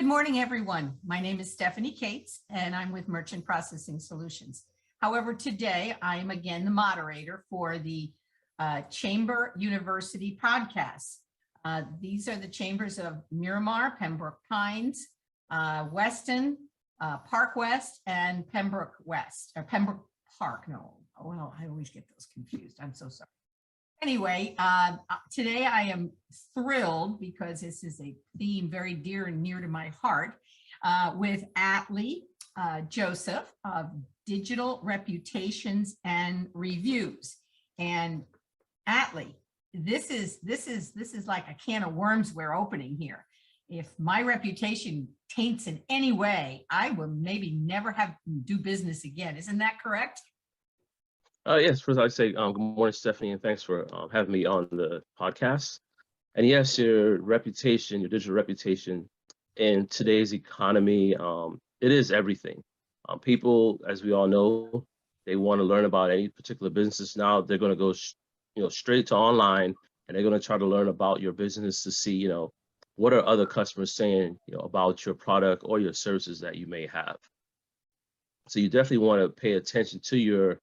Good morning, everyone. My name is Stephanie Cates, and I'm with Merchant Processing Solutions. However, today I am again the moderator for the Chamber University podcast. These are the chambers of Miramar, Pembroke Pines, Weston, Park West, and Pembroke West, or Pembroke Park. No, well, I always get those confused. I'm so sorry. Anyway, today I am thrilled because this is a theme very dear and near to my heart with Atlee Joseph of Digital Reputations and Reviews. And Atlee, this is like a can of worms we're opening here. If my reputation taints in any way, I will maybe never have to do business again. Isn't that correct? Yes, first I'd say good morning, Stephanie, and thanks for having me on the podcast. And yes, your reputation, your digital reputation in today's economy, it is everything. People, as we all know, they want to learn about any particular businesses. Now they're going to go, straight to online, and they're going to try to learn about your business to see, what are other customers saying, about your product or your services that you may have. So you definitely want to pay attention to your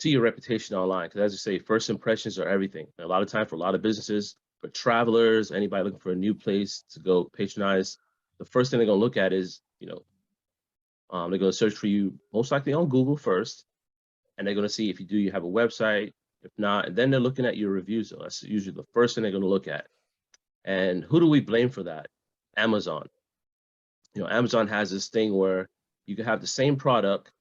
reputation online, because as you say, first impressions are everything. And a lot of time for a lot of businesses, for travelers, anybody looking for a new place to go patronize, the first thing they're going to look at is, they're going to search for you most likely on Google first, and they're going to see if you have a website, if not, and then they're looking at your reviews. So that's usually the first thing they're going to look at. And who do we blame for that? Amazon. Amazon has this thing where you can have the same product,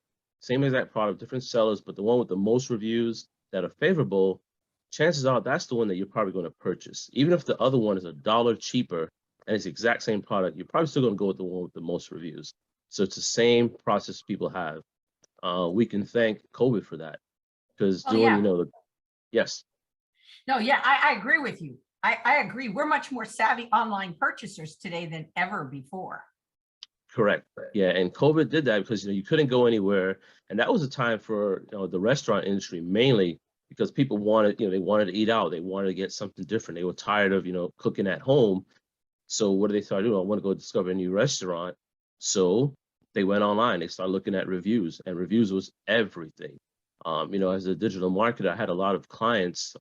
same exact product, different sellers, but the one with the most reviews that are favorable, chances are that's the one that you're probably going to purchase. Even if the other one is $1 cheaper and it's the exact same product, you're probably still going to go with the one with the most reviews. So it's the same process people have. We can thank COVID for that, because yes. No, yeah, I agree with you. I agree. We're much more savvy online purchasers today than ever before. Correct. Yeah, and COVID did that because you couldn't go anywhere, and that was a time for the restaurant industry mainly, because people wanted they wanted to eat out, they wanted to get something different. They were tired of cooking at home. So what did they start doing? I want to go discover a new restaurant. So they went online. They started looking at reviews, and reviews was everything. As a digital marketer, I had a lot of clients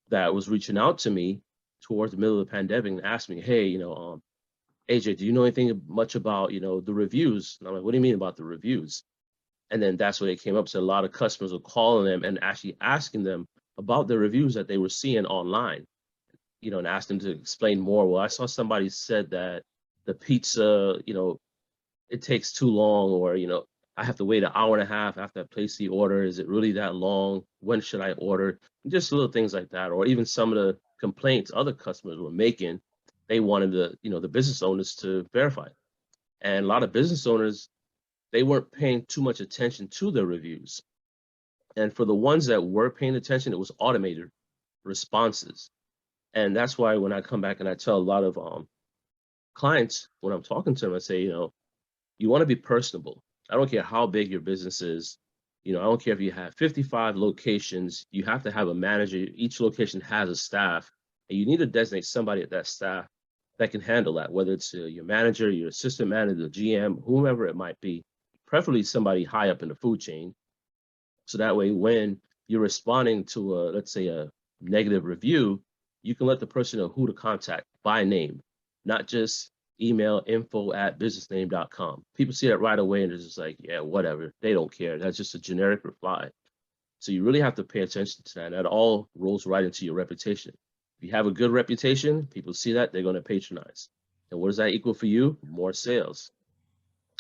that was reaching out to me towards the middle of the pandemic and asked me, hey, AJ, do you know anything much about, the reviews? And I'm like, what do you mean about the reviews? And then that's where they came up. So a lot of customers were calling them and actually asking them about the reviews that they were seeing online, and asked them to explain more. Well, I saw somebody said that the pizza, it takes too long, or, I have to wait an hour and a half after I place the order. Is it really that long? When should I order? Just little things like that. Or even some of the complaints other customers were making, they wanted the business owners to verify. And a lot of business owners, they weren't paying too much attention to their reviews. And for the ones that were paying attention, it was automated responses. And that's why when I come back and I tell a lot of clients, when I'm talking to them, I say, you want to be personable. I don't care how big your business is. I don't care if you have 55 locations, you have to have a manager. Each location has a staff, and you need to designate somebody at that staff that can handle that, whether it's your manager, your assistant manager, the GM, whomever it might be, preferably somebody high up in the food chain. So that way, when you're responding to let's say a negative review, you can let the person know who to contact by name, not just email info@businessname.com. People see that right away and they're just like, yeah, whatever. They don't care. That's just a generic reply. So you really have to pay attention to that. And that all rolls right into your reputation. If you have a good reputation, people see that, they're going to patronize. And what does that equal for you? More sales.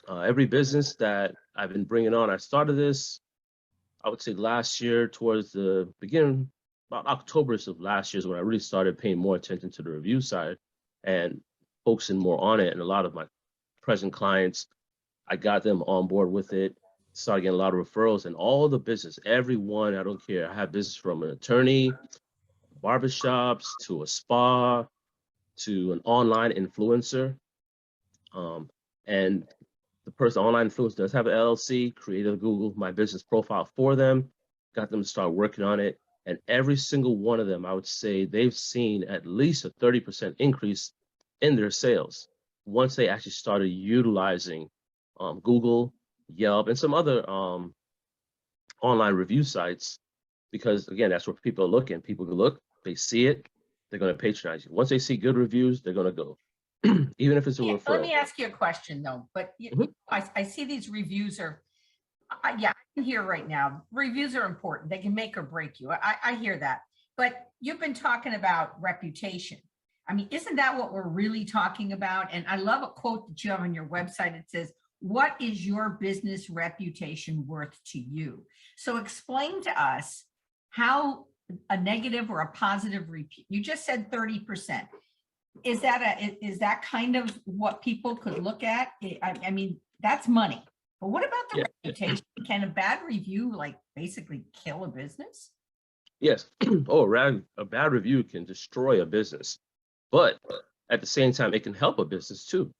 Every business that I've been bringing on, I started this, I would say last year, towards the beginning, about October of last year is when I really started paying more attention to the review side and focusing more on it. And a lot of my present clients, I got them on board with it, started getting a lot of referrals, and all the business, everyone, I don't care. I have business from an attorney, barbershops, to a spa, to an online influencer. And the person, online influencer, does have an LLC, created a Google My Business profile for them, got them to start working on it. And every single one of them, I would say they've seen at least a 30% increase in their sales. once they actually started utilizing Google, Yelp, and some other online review sites, because again, that's where people are looking. People can look, they see it, they're going to patronize you. Once they see good reviews, they're going to go, even if it's a Yeah, let me referral. ask you a question though, but Mhm. I see these reviews are, yeah, I can hear right now, reviews are important. They can make or break you. I hear that, but you've been talking about reputation. I mean, isn't that what we're really talking about? And I love a quote that you have on your website. It says, "What is your business reputation worth to you?" So explain to us how a negative or a positive review, you just said 30%. Is that kind of what people could look at? I mean, that's money. But what about the Yeah. reputation? Can a bad review like basically kill a business? Yes. Oh, a bad review can destroy a business, but at the same time, it can help a business too.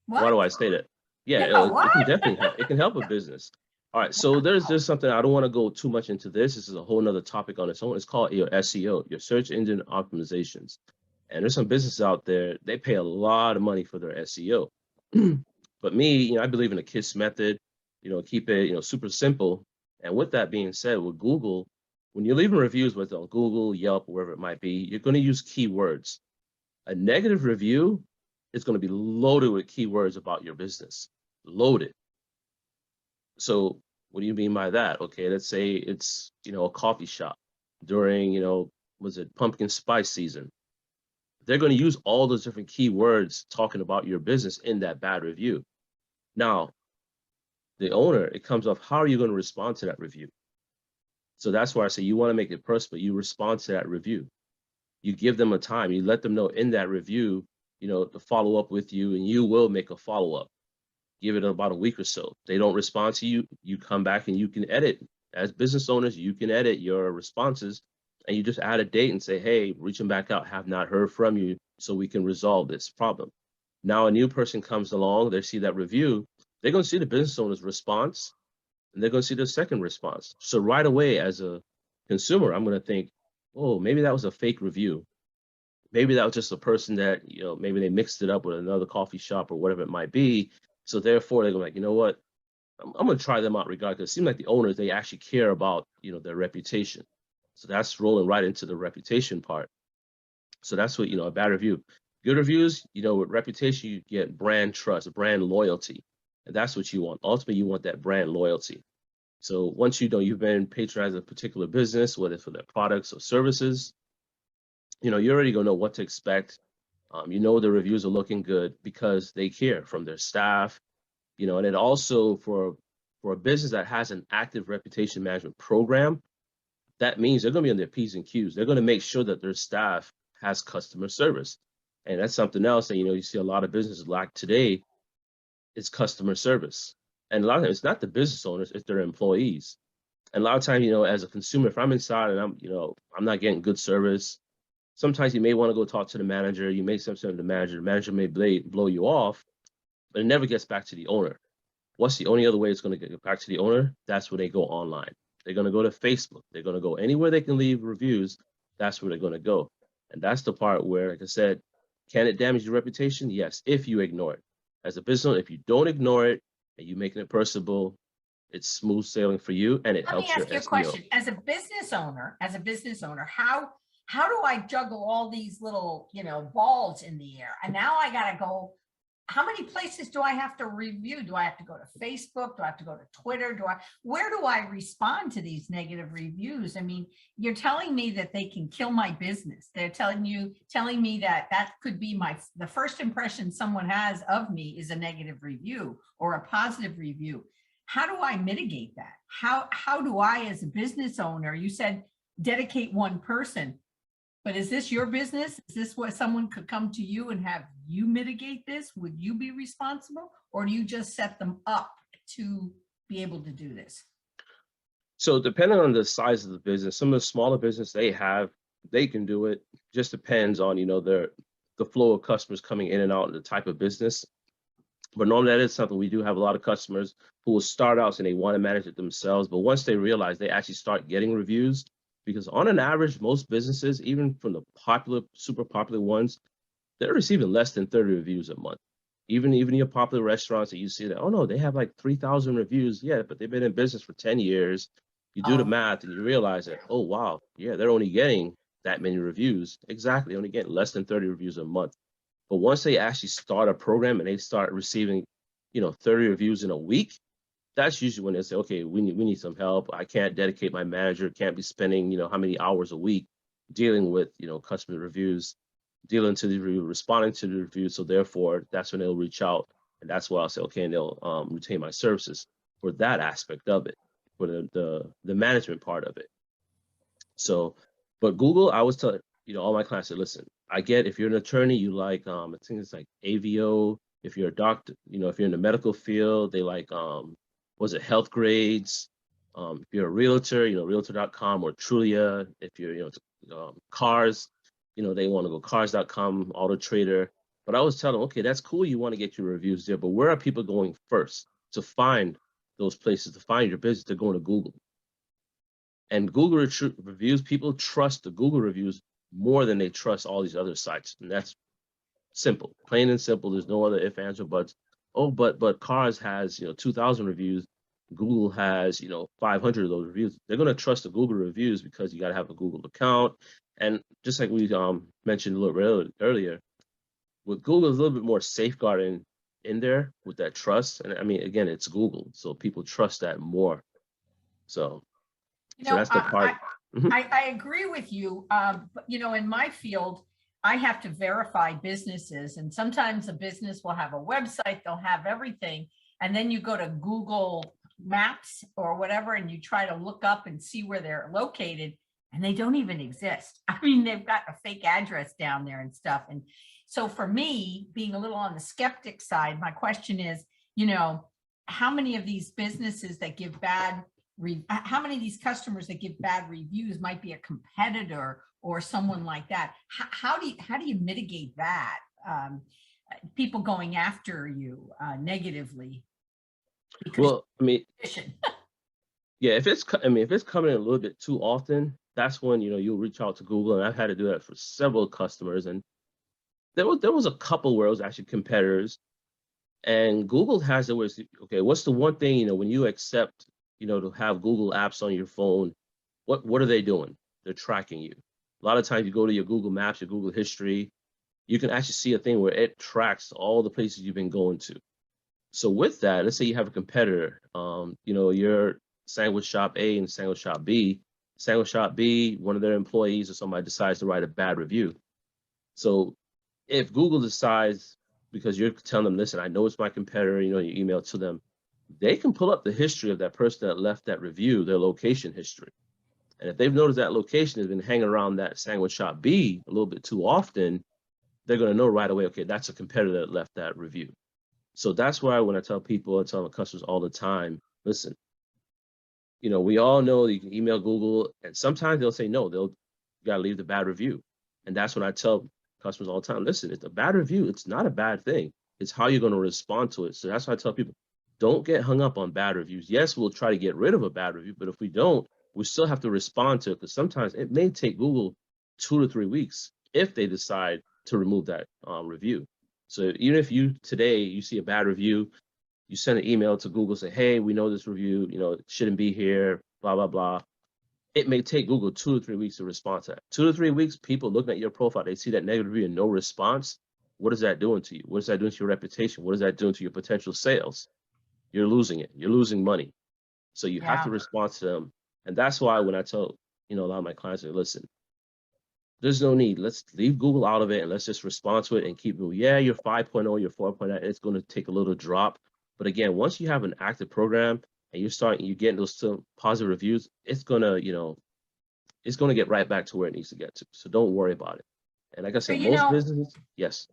Why What? do I say that? Yeah, Yeah, it can what? definitely help. It can help a business. All right, so there's something I don't want to go too much into this. This is a whole nother topic on its own. It's called your SEO, your search engine optimizations. And there's some businesses out there, they pay a lot of money for their SEO. But me, I believe in a KISS method, keep it, super simple. And with that being said, with Google, when you're leaving reviews with on Google, Yelp, wherever it might be, you're going to use keywords. A negative review is going to be loaded with keywords about your business, loaded. So what do you mean by that? Okay, let's say it's, a coffee shop during, was it pumpkin spice season? They're going to use all those different keywords talking about your business in that bad review. Now, the owner, it comes off, how are you going to respond to that review? So that's why I say you want to make it personal. You respond to that review. You give them a time. You let them know in that review, to follow up with you, and you will make a follow up. Give it about a week or so. They don't respond to you, you come back and you can edit. As business owners, you can edit your responses, and you just add a date and say, hey, reaching back out, have not heard from you, so we can resolve this problem. Now a new person comes along, they see that review, they're going to see the business owner's response, and they're going to see the second response. So right away, as a consumer, I'm going to think, oh, maybe that was a fake review. Maybe that was just a person that, maybe they mixed it up with another coffee shop or whatever it might be. So therefore, they're like, you know what? I'm going to try them out regardless. It seems like the owners, they actually care about, their reputation. So that's rolling right into the reputation part. So that's what, a bad review. Good reviews, with reputation, you get brand trust, brand loyalty. And that's what you want. Ultimately, you want that brand loyalty. So once you've been patronizing a particular business, whether it's for their products or services, you're already going to know what to expect. The reviews are looking good because they care from their staff, and it also for a business that has an active reputation management program, that means they're going to be on their P's and Q's. They're going to make sure that their staff has customer service. And that's something else that, you see a lot of businesses lack today is customer service. And a lot of times it's not the business owners, it's their employees. And a lot of times, as a consumer, if I'm inside and I'm not getting good service, sometimes you may want to go talk to the manager. You may say something to the manager may blow you off, but it never gets back to the owner. What's the only other way it's going to get back to the owner? That's when they go online. They're going to go to Facebook. They're going to go anywhere they can leave reviews. That's where they're going to go. And that's the part where, like I said, can it damage your reputation? Yes, if you ignore it. As a business owner, if you don't ignore it and you're making it personable, it's smooth sailing for you, and it Let me helps your ask you a SEO. question. As a business owner, how do I juggle all these little, balls in the air? And now I got to go. How many places do I have to review? Do I have to go to Facebook? Do I have to go to Twitter? Where do I respond to these negative reviews? I mean, you're telling me that they can kill my business. They're telling me that could be the first impression someone has of me is a negative review or a positive review. How do I mitigate that? How do I, as a business owner, you said dedicate one person, but is this your business? Is this what someone could come to you and have you mitigate this? Would you be responsible, or do you just set them up to be able to do this? So depending on the size of the business, some of the smaller business they can do it. Just depends on, the flow of customers coming in and out and the type of business. But normally that is something we do have a lot of customers who will start out and they want to manage it themselves. But once they realize, they actually start getting reviews, because on an average, most businesses, even from the super popular ones, they're receiving less than 30 reviews a month. Even your popular restaurants that you see that, oh no, they have like 3,000 reviews. Yeah, but they've been in business for 10 years. You do the Oh, math and you realize that, oh wow, yeah, they're only getting that many reviews. Exactly, only getting less than 30 reviews a month. But once they actually start a program and they start receiving, 30 reviews in a week, that's usually when they say, okay, we need some help. I can't dedicate my manager, can't be spending, how many hours a week dealing with, customer reviews, dealing to the review, responding to the review. So therefore, that's when they'll reach out, and that's why I'll say, okay, and they'll retain my services for that aspect of it, for the management part of it. So, but Google, I always tell all my clients, listen, I get if you're an attorney, you like I think it's like AVO. If you're a doctor, if you're in the medical field, they like was it health grades? If you're a realtor, realtor.com or Trulia. If you're cars, they want to go cars.com, Auto Trader. But I always tell them, okay, that's cool. You want to get your reviews there, but where are people going first to find those places, to find your business? They're going to Google. And Google reviews, people trust the Google reviews more than they trust all these other sites. And that's simple, plain and simple. There's no other if, ands, or buts. Oh, but Cars has, 2,000 reviews. Google has, 500 of those reviews. They're going to trust the Google reviews because you got to have a Google account. And just like we mentioned a little bit earlier, with Google, there's a little bit more safeguarding in there with that trust. And I mean, again, it's Google, so people trust that more. So that's the part. I agree with you. But, in my field, I have to verify businesses, and sometimes a business will have a website, they'll have everything. And then you go to Google Maps or whatever, and you try to look up and see where they're located, and they don't even exist. I mean, they've got a fake address down there and stuff. And so for me, being a little on the skeptic side, my question is, how many of these businesses that give how many of these customers that give bad reviews might be a competitor or someone like that? How do you mitigate that? People going after you negatively? Well, I mean, yeah, if it's coming in a little bit too often, that's when you'll reach out to Google, and I've had to do that for several customers. And there was a couple where it was actually competitors, and Google has it where it's, okay, what's the one thing when you accept to have Google apps on your phone, what are they doing? They're tracking you. A lot of times you go to your Google Maps, your Google history, you can actually see a thing where it tracks all the places you've been going to. So with that, let's say you have a competitor, you're Sandwich Shop A and Sandwich Shop B. Sandwich Shop B, one of their employees or somebody decides to write a bad review. So if Google decides, because you're telling them, listen, I know it's my competitor, you email to them, they can pull up the history of that person that left that review, their location history. And if they've noticed that location has been hanging around that Sandwich Shop B a little bit too often, they're going to know right away, okay, that's a competitor that left that review. So that's why when I tell people, I tell my customers all the time, listen, we all know you can email Google, and sometimes they'll say no, you got to leave the bad review. And that's when I tell customers all the time, listen, it's a bad review. It's not a bad thing. It's how you're going to respond to it. So that's why I tell people, don't get hung up on bad reviews. Yes, we'll try to get rid of a bad review, but if we don't, we still have to respond to it, because sometimes it may take Google 2 to 3 weeks if they decide to remove that review. So even if today you see a bad review, you send an email to Google, say, hey, we know this review, it shouldn't be here, blah, blah, blah. It may take Google 2 to 3 weeks to respond to that. 2 to 3 weeks, people looking at your profile, they see that negative review and no response. What is that doing to you? What is that doing to your reputation? What is that doing to your potential sales? You're losing it. You're losing money. So you have to respond to them. And that's why when I tell, a lot of my clients, listen, there's no need. Let's leave Google out of it and let's just respond to it and keep moving. Yeah, you're 5.0, you're 4.0, it's going to take a little drop. But again, once you have an active program and you're getting those positive reviews, it's going to, it's going to get right back to where it needs to get to. So don't worry about it. And like I said, most businesses, yes.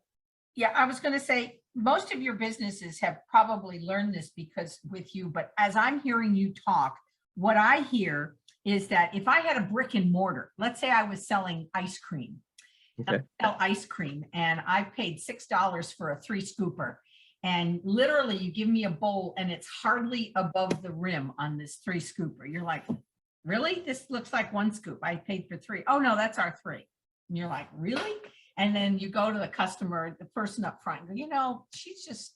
Yeah, I was going to say, most of your businesses have probably learned this because with you, but as I'm hearing you talk, what I hear is that if I had a brick and mortar, let's say I was selling ice cream, okay. I sell ice cream, and I paid $6 for a 3-scooper. And literally you give me a bowl and it's hardly above the rim on this 3-scooper. You're like, really? This looks like 1 scoop. I paid for 3. Oh no, that's our 3. And you're like, really? And then you go to the customer, the person up front, you know, she's just,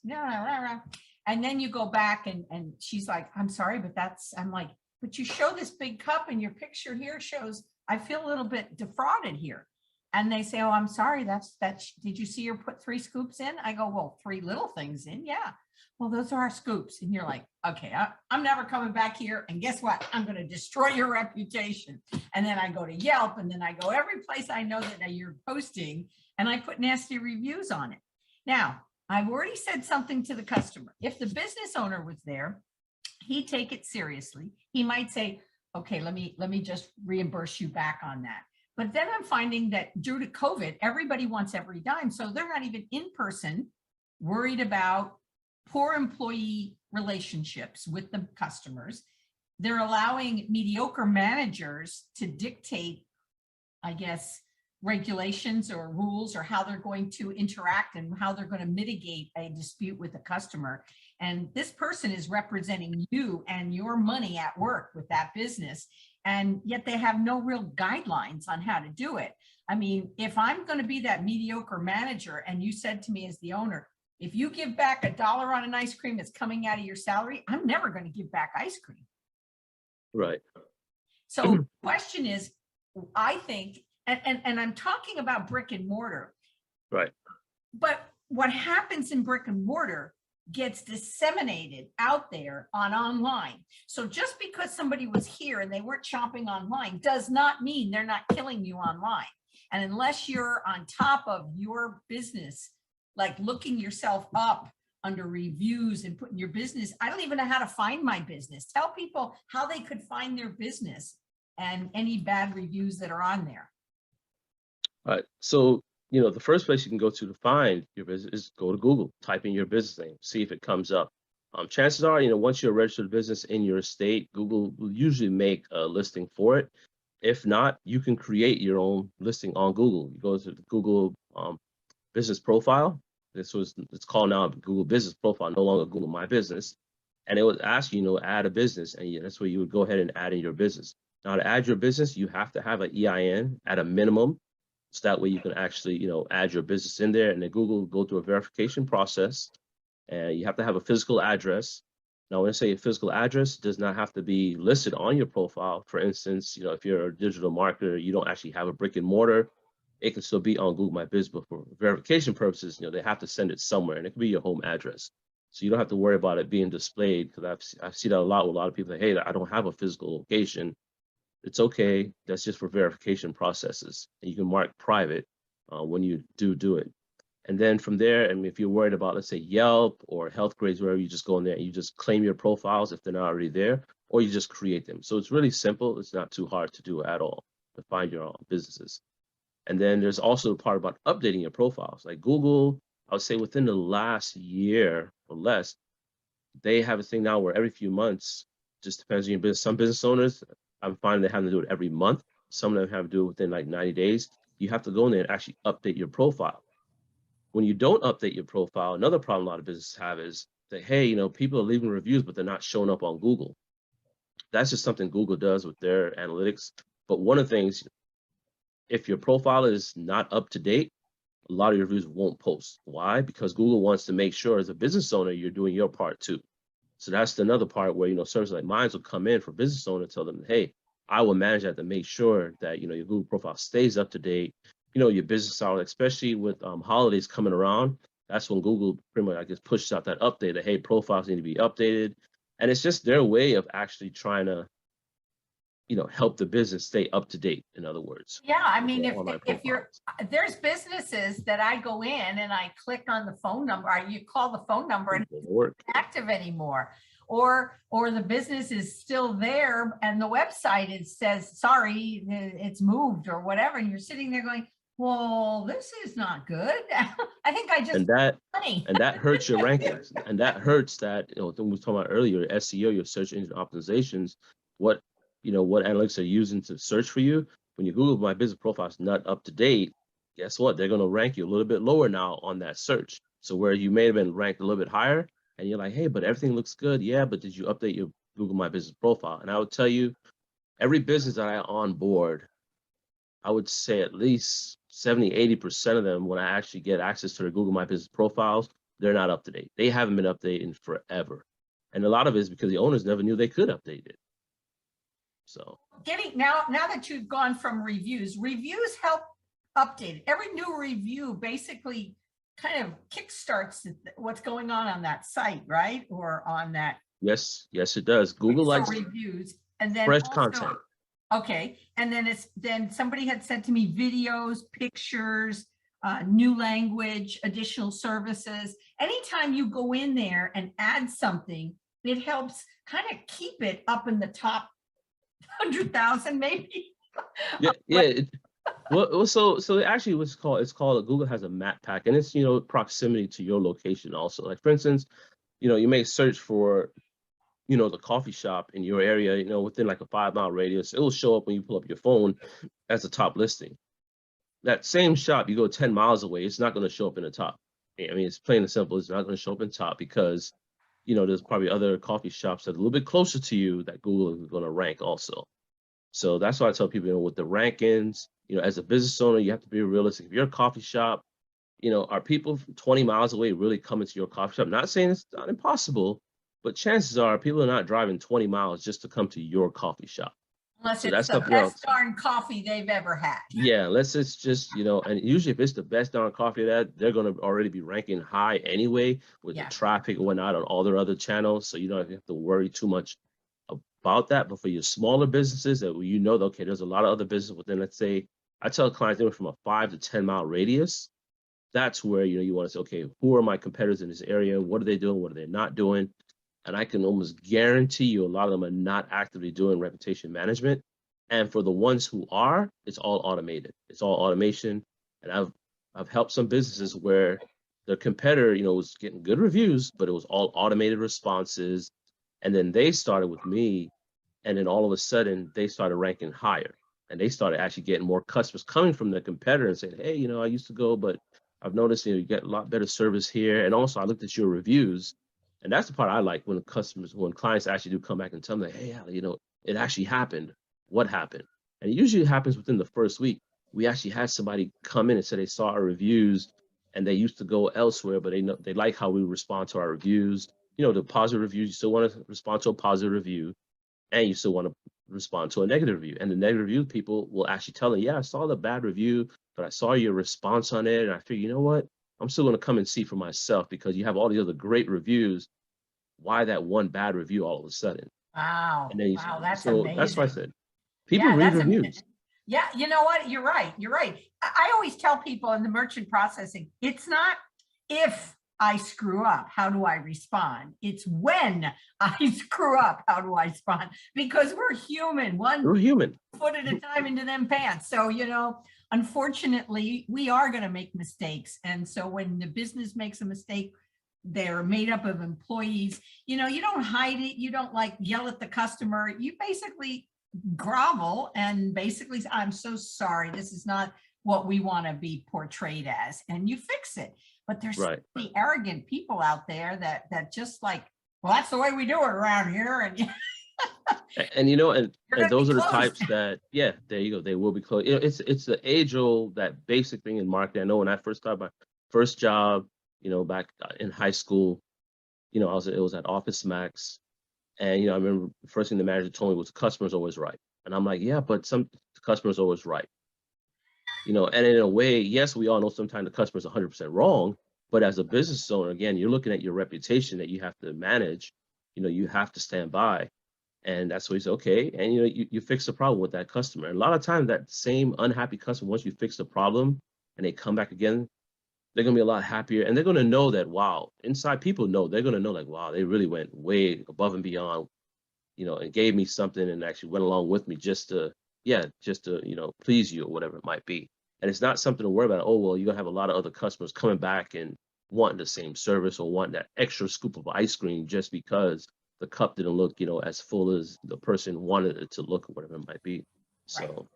and then you go back and she's like, I'm sorry, but I'm like, but you show this big cup and your picture here shows, I feel a little bit defrauded here. And they say, oh, I'm sorry, did you see her put 3 scoops in? I go, well, 3 little things in, yeah. Well, those are our scoops. And you're like, okay, I'm never coming back here. And guess what? I'm going to destroy your reputation. And then I go to Yelp, and then I go every place I know that you're posting, and I put nasty reviews on it. Now, I've already said something to the customer. If the business owner was there, he'd take it seriously. He might say, okay, let me just reimburse you back on that. But then I'm finding that due to COVID, everybody wants every dime. So they're not even in person, worried about poor employee relationships with the customers. They're allowing mediocre managers to dictate, I guess, regulations or rules or how they're going to interact and how they're going to mitigate a dispute with a customer. And this person is representing you and your money at work with that business. And yet they have no real guidelines on how to do it. I mean, if I'm going to be that mediocre manager and you said to me as the owner, if you give back $1 on an ice cream that's coming out of your salary, I'm never going to give back ice cream. Right. So the question is, I think, and I'm talking about brick and mortar. Right. But what happens in brick and mortar gets disseminated out there online. So just because somebody was here and they weren't shopping online does not mean they're not killing you online. And unless you're on top of your business, like looking yourself up under reviews and putting your business, I don't even know how to find my business. Tell people how they could find their business and any bad reviews that are on there. All right. So, the first place you can go to find your business is go to Google, type in your business name, see if it comes up. Chances are, once you're a registered business in your state, Google will usually make a listing for it. If not, you can create your own listing on Google. You go to the Google business profile. It's called now Google Business Profile, no longer Google My Business. And it would ask you, add a business, and that's where you would go ahead and add in your business. Now, to add your business, you have to have an EIN at a minimum. So that way you can actually, add your business in there, and then Google will go through a verification process, and you have to have a physical address. Now, when I say a physical address, it does not have to be listed on your profile. For instance, if you're a digital marketer, you don't actually have a brick and mortar, it can still be on Google My Business, but for verification purposes, they have to send it somewhere, and it could be your home address. So you don't have to worry about it being displayed, because I've seen that a lot with a lot of people. Hey, I don't have a physical location. It's okay. That's just for verification processes. And you can mark private when you do it. And then from there, if you're worried about, let's say, Yelp or health grades, wherever, you just go in there and you just claim your profiles if they're not already there, or you just create them. So it's really simple. It's not too hard to do at all to find your own businesses. And then there's also the part about updating your profiles. Like Google, I would say within the last year or less, they have a thing now where every few months, just depends on your business. Some business owners, I'm finding they have to do it every month. Some of them have to do it within like 90 days. You have to go in there and actually update your profile. When you don't update your profile, another problem a lot of businesses have is that, hey, people are leaving reviews, but they're not showing up on Google. That's just something Google does with their analytics. But one of the things, if your profile is not up to date, a lot of your reviews won't post. Why? Because Google wants to make sure as a business owner, you're doing your part too. So that's another part where, services like mine will come in for business owner, tell them, hey, I will manage that to make sure that, your Google profile stays up to date, your business hours, especially with holidays coming around. That's when Google pretty much, pushes out that update that, hey, profiles need to be updated. And it's just their way of actually trying to, help the business stay up to date, in other words. Yeah, I mean, if there's businesses that I go in and I click on the phone number, or you call the phone number and it's not active anymore, or the business is still there and the website says, sorry, it's moved or whatever. And you're sitting there going, well, this is not good. I think I just and that hurts your rankings, and that hurts that, we were talking about earlier, SEO, your search engine optimizations, what analytics are using to search for you. When you Google My Business Profile is not up to date, guess what? They're going to rank you a little bit lower now on that search. So where you may have been ranked a little bit higher, and you're like, hey, but everything looks good. Yeah, but did you update your Google My Business Profile? And I would tell you, every business that I onboard, I would say at least 70, 80% of them, when I actually get access to their Google My Business profiles, they're not up to date. They haven't been updated in forever. And a lot of it is because the owners never knew they could update it. So now that you've gone from reviews help update it. Every new review basically kind of kickstarts what's going on that site, right? Or on that. yes, it does. Google likes reviews, and then fresh also, content. Okay, and then somebody had said to me, videos, pictures, new language, additional services. Anytime you go in there and add something, it helps kind of keep it up in the top 100,000 maybe. Yeah. Well, so actually it's called Google has a map pack, and it's, proximity to your location also. Like, for instance, you may search for, the coffee shop in your area, within like a 5-mile radius. It will show up when you pull up your phone as a top listing. That same shop, you go 10 miles away, it's not going to show up in the top. I mean, it's plain and simple. It's not going to show up in top because, there's probably other coffee shops that are a little bit closer to you that Google is going to rank also. So that's why I tell people, with the rankings, as a business owner, you have to be realistic. If you're a coffee shop, are people 20 miles away really coming to your coffee shop? Not saying it's not impossible, but chances are people are not driving 20 miles just to come to your coffee shop. Unless it's the best darn coffee they've ever had. Yeah, unless it's just, and usually if it's the best darn coffee that they're going to already be ranking high anyway with the traffic and whatnot on all their other channels. So you don't have to worry too much about that. But for your smaller businesses that okay, there's a lot of other business within, let's say, I tell clients anywhere from a 5 to 10 mile radius. That's where, you want to say, okay, who are my competitors in this area? What are they doing? What are they not doing? And I can almost guarantee you a lot of them are not actively doing reputation management. And for the ones who are, it's all automated. It's all automation. And I've helped some businesses where their competitor, was getting good reviews, but it was all automated responses. And then they started with me. And then all of a sudden they started ranking higher. And they started actually getting more customers coming from the competitor and saying, hey, I used to go, but I've noticed, you get a lot better service here. And also I looked at your reviews. And that's the part I like when clients actually do come back and tell me, hey, it actually happened. What happened? And it usually happens within the first week. We actually had somebody come in and say they saw our reviews and they used to go elsewhere, but they like how we respond to our reviews. The positive reviews, you still want to respond to a positive review and you still want to respond to a negative review. And the negative review people will actually tell them, yeah, I saw the bad review, but I saw your response on it. And I figured, you know what? I'm still going to come and see for myself because you have all the other great reviews. Why that one bad review all of a sudden? Wow. And then That's so amazing. that's why I said, people read reviews. Yeah, you know what? You're right. I always tell people in the merchant processing, it's not if I screw up, how do I respond? It's when I screw up, how do I respond? Because we're human. We're human. Foot at a time into them pants. So, unfortunately, we are going to make mistakes. And so when the business makes a mistake, they're made up of employees. You don't hide it. You don't yell at the customer. You basically grovel and basically say, I'm so sorry. This is not what we want to be portrayed as. And you fix it. But there's so many arrogant people out there that just well, that's the way we do it around here. And and those are the types that, there you go. They will be closed. It's the age old, that basic thing in marketing. I know when I first started my first job, back in high school, it was at Office Max. And, I remember the first thing the manager told me was the customer's always right. And I'm like, yeah, but the customer's always right. And in a way, yes, we all know sometimes the customer's 100% wrong, but as a business owner, again, you're looking at your reputation that you have to manage, you have to stand by. And that's what he said, okay. And, you fix the problem with that customer. And a lot of times that same unhappy customer, once you fix the problem and they come back again, they're going to be a lot happier. And they're going to know that, wow, inside people know, they're going to know wow, they really went way above and beyond, and gave me something and actually went along with me just to please you or whatever it might be. And it's not something to worry about. Oh, well, you're going to have a lot of other customers coming back and wanting the same service or wanting that extra scoop of ice cream just because the cup didn't look, as full as the person wanted it to look or whatever it might be. So,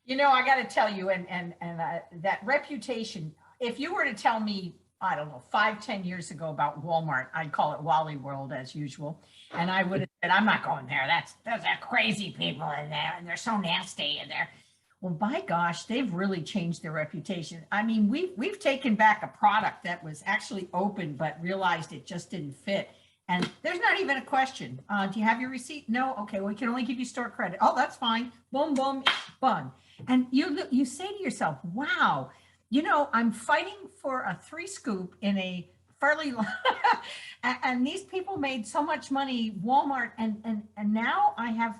I got to tell you, and that reputation, if you were to tell me, I don't know, 5-10 years ago about Walmart, I'd call it Wally World as usual. And I would have said, I'm not going there. Those are crazy people in there and they're so nasty in there. Well, by gosh, they've really changed their reputation. I mean, we've taken back a product that was actually open, but realized it just didn't fit. And there's not even a question. Do you have your receipt? No. Okay. We can only give you store credit. Oh, that's fine. Boom, boom, bun. And you say to yourself, wow, you know, I'm fighting for a 3 scoop in a fairly, and these people made so much money, Walmart. And now I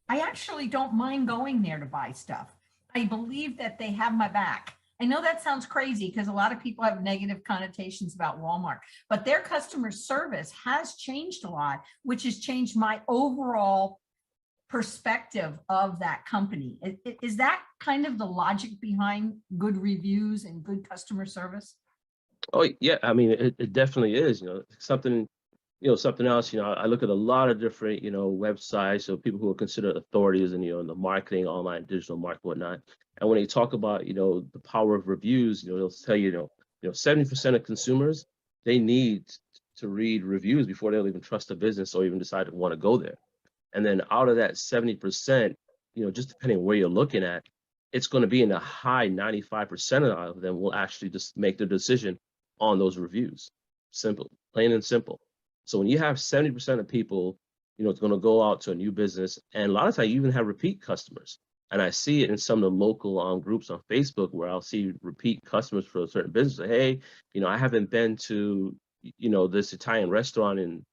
actually don't mind going there to buy stuff. I believe that they have my back. I know that sounds crazy because a lot of people have negative connotations about Walmart, but their customer service has changed a lot, which has changed my overall perspective of that company. Is that kind of the logic behind good reviews and good customer service? Oh yeah, I mean it definitely is. Something something else. I look at a lot of different websites of people who are considered authorities in the marketing, online, digital market, whatnot. And when they talk about the power of reviews, they'll tell 70% of consumers, they need to read reviews before they'll even trust a business or even decide to want to go there. And then out of that 70%, just depending on where you're looking at, it's going to be in the high 95% of them will actually just make their decision on those reviews. Simple, plain and simple. So when you have 70% of people, it's going to go out to a new business, and a lot of times you even have repeat customers. And I see it in some of the local groups on Facebook where I'll see repeat customers for a certain business. Say, hey, I haven't been to, this Italian restaurant in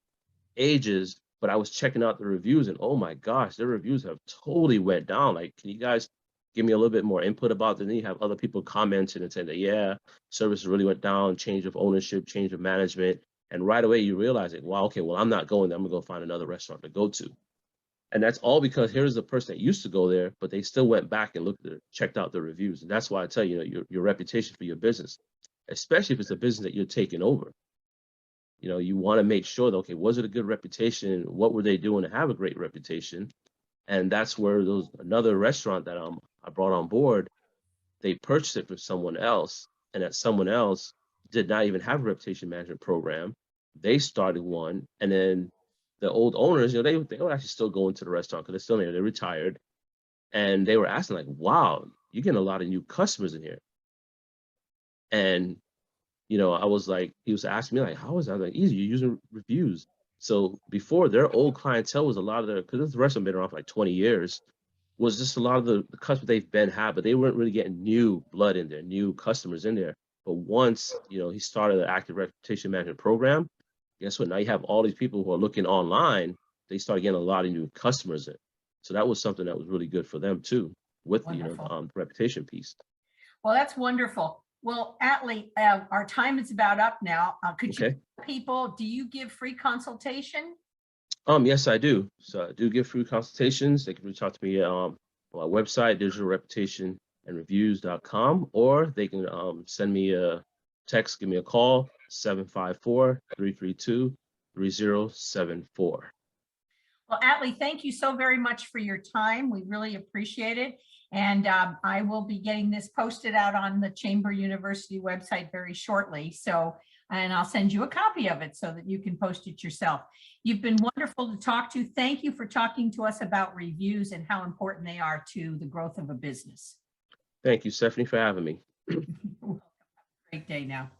ages, but I was checking out the reviews, and oh my gosh, their reviews have totally went down. Like, can you guys give me a little bit more input about that? And then you have other people commenting and saying that, yeah, service really went down, change of ownership, change of management. And right away you realize it. Well, okay, well, I'm not going there. I'm gonna go find another restaurant to go to. And that's all because here's the person that used to go there, but they still went back and checked out the reviews. And that's why I tell you, your reputation for your business, especially if it's a business that you're taking over. You want to make sure that, okay, was it a good reputation? What were they doing to have a great reputation? And that's where another restaurant that I brought on board, they purchased it from someone else, and that someone else did not even have a reputation management program. They started one, and then the old owners, they were actually still going to the restaurant because they're still there. They're retired, and they were asking like, "Wow, you're getting a lot of new customers in here." And I was like, he was asking me like, "How is that?" Like, easy, you're using reviews. So before, their old clientele was a lot of because this restaurant been around for like 20 years, was just a lot of the customers they've been had, but they weren't really getting new blood in there, new customers in there. But once, he started an active reputation management program, guess what? Now you have all these people who are looking online, they started getting a lot of new customers in. So that was something that was really good for them too, with Wonderful. the reputation piece. Well, that's wonderful. Well, Atlee, our time is about up now. Could you tell people, do you give free consultation? Yes, I do. So I do give free consultations. They can reach out to me on my website, digitalreputationandreviews.com, or they can send me a text, give me a call, 754-332-3074. Well, Atlee, thank you so very much for your time. We really appreciate it. And I will be getting this posted out on the Chamber University website very shortly. And I'll send you a copy of it so that you can post it yourself. You've been wonderful to talk to. Thank you for talking to us about reviews and how important they are to the growth of a business. Thank you, Stephanie, for having me. Great day now.